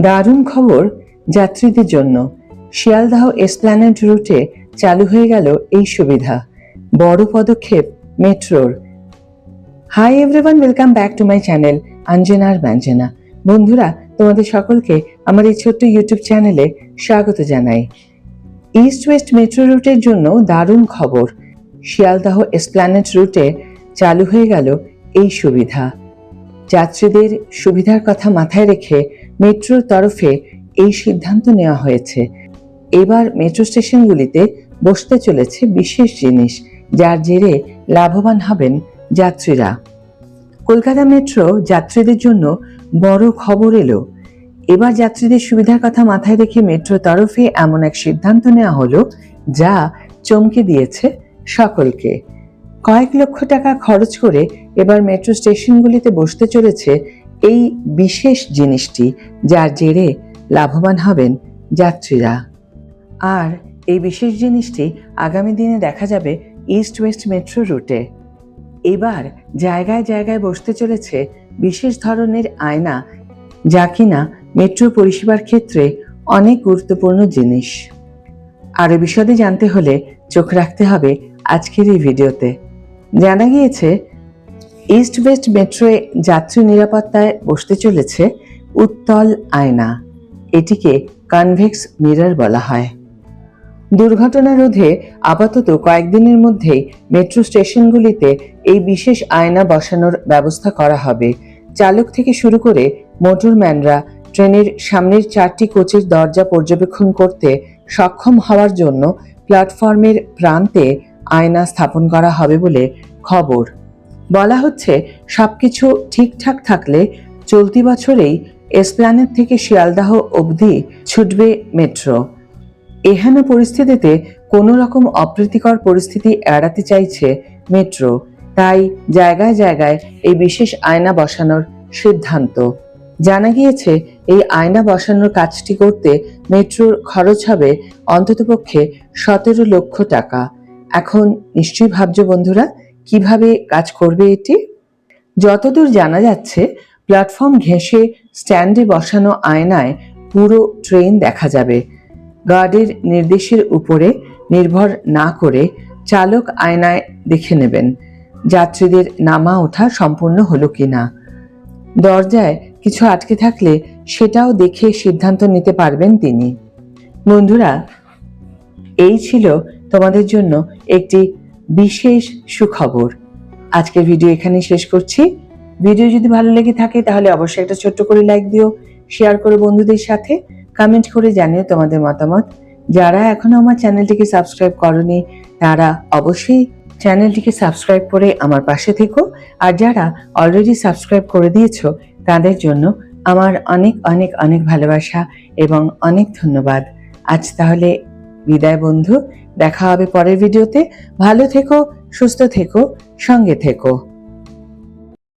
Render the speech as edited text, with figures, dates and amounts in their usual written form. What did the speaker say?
দারুণ খবর যাত্রীদের জন্য। শিয়ালদহ এসপ্ল্যানেড রুটে চালু হয়ে গেল এই সুবিধা। বড় পদক্ষেপ মেট্রোর। Hi everyone, welcome back to my channel অঞ্জনার ব্যঞ্জনা। বন্ধুরা, তোমাদের সকলকে আমার এই ছোট্ট ইউটিউব চ্যানেলে স্বাগত জানাই। ইস্ট ওয়েস্ট মেট্রো রুটের জন্য দারুণ খবর। শিয়ালদহ এসপ্ল্যানেড রুটে চালু হয়ে গেল এই সুবিধা। যাত্রীদের সুবিধার কথা মাথায় রেখে মেট্রোর তরফে এই সিদ্ধান্ত নেওয়া হয়েছে। এবার মেট্রো স্টেশনগুলিতে বসতে চলেছে বিশেষ জিনিস, যার জেরে লাভবান হবেন যাত্রীরা। কলকাতা মেট্রো যাত্রীদের জন্য বড় খবর এলো। এবার যাত্রীদের সুবিধার কথা মাথায় রেখে মেট্রোর তরফে এমন এক সিদ্ধান্ত নেওয়া হলো যা চমকে দিয়েছে সকলকে। কয়েক লক্ষ টাকা খরচ করে এবার মেট্রো স্টেশনগুলিতে বসতে চলেছে এই বিশেষ জিনিসটি, যার জেরে লাভবান হবেন যাত্রীরা। আর এই বিশেষ জিনিসটি আগামী দিনে দেখা যাবে ইস্ট ওয়েস্ট মেট্রো রুটে। এবার জায়গায় জায়গায় বসতে চলেছে বিশেষ ধরনের আয়না, যা কিনা মেট্রো পরিষেবার ক্ষেত্রে অনেক গুরুত্বপূর্ণ জিনিস। আরো বিশদে জানতে হলে চোখ রাখতে হবে আজকের এই ভিডিওতে। জানা গিয়েছে ইস্ট ওয়েস্ট মেট্রোয় যাত্রী নিরাপত্তায় বসতে চলেছে উত্তল আয়না। এটিকে কনভেক্স মিরর বলা হয়। দুর্ঘটনা রোধে আপাতত কয়েকদিনের মধ্যেই মেট্রো স্টেশনগুলিতে এই বিশেষ আয়না বসানোর ব্যবস্থা করা হবে। চালক থেকে শুরু করে মোটরম্যানরা ট্রেনের সামনের 4টি কোচের দরজা পর্যবেক্ষণ করতে সক্ষম হওয়ার জন্য প্ল্যাটফর্মের প্রান্তে আয়না স্থাপন করা হবে বলে খবর। বলা হচ্ছে, সবকিছু ঠিকঠাক থাকলে চলতি বছরেই এসপ্ল্যানেড থেকে শিয়ালদহ অবধি ছুটবে মেট্রো। এহেন পরিস্থিতিতে কোনো রকম অপ্রীতিকর পরিস্থিতি এড়াতে চাইছে মেট্রো, তাই জায়গায় জায়গায় এই বিশেষ আয়না বসানোর সিদ্ধান্ত। জানা গিয়েছে এই আয়না বসানোর কাজটি করতে মেট্রোর খরচ হবে অন্ততপক্ষে 17 লক্ষ টাকা। এখন নিশ্চয়ই ভাবছো বন্ধুরা, কিভাবে কাজ করবে এটি? যতদূর জানা যাচ্ছে, প্ল্যাটফর্ম ঘেঁষে স্ট্যান্ডে বসানো আয়নায় পুরো ট্রেন দেখা যাবে। গার্ডের নির্দেশের উপরে নির্ভর না করে চালক আয়নায় দেখে নেবেন যাত্রীদের নামা ওঠা সম্পূর্ণ হলো কিনা। দরজায় কিছু আটকে থাকলে সেটাও দেখে সিদ্ধান্ত নিতে পারবেন তিনি। বন্ধুরা, এই ছিল তোমাদের জন্য একটি বিশেষ সুখবর। আজকের ভিডিও এখানেই শেষ করছি। ভিডিও যদি ভালো লেগে থাকে তাহলে অবশ্যই একটা ছোট্ট করে লাইক দিও, শেয়ার করো বন্ধুদের সাথে, কমেন্ট করে জানিও তোমাদের মতামত। যারা এখনো আমার চ্যানেলটিকে সাবস্ক্রাইব করনি তারা অবশ্যই চ্যানেলটিকে সাবস্ক্রাইব করে আমার পাশে থেকো। আর যারা অলরেডি সাবস্ক্রাইব করে দিয়েছো তাদের জন্য আমার অনেক অনেক অনেক ভালোবাসা এবং অনেক ধন্যবাদ। আজ তাহলে বিদায় বন্ধু, দেখা হবে পরের ভিডিওতে। ভালো থেকো, সুস্থ থেকো, সঙ্গে থেকো।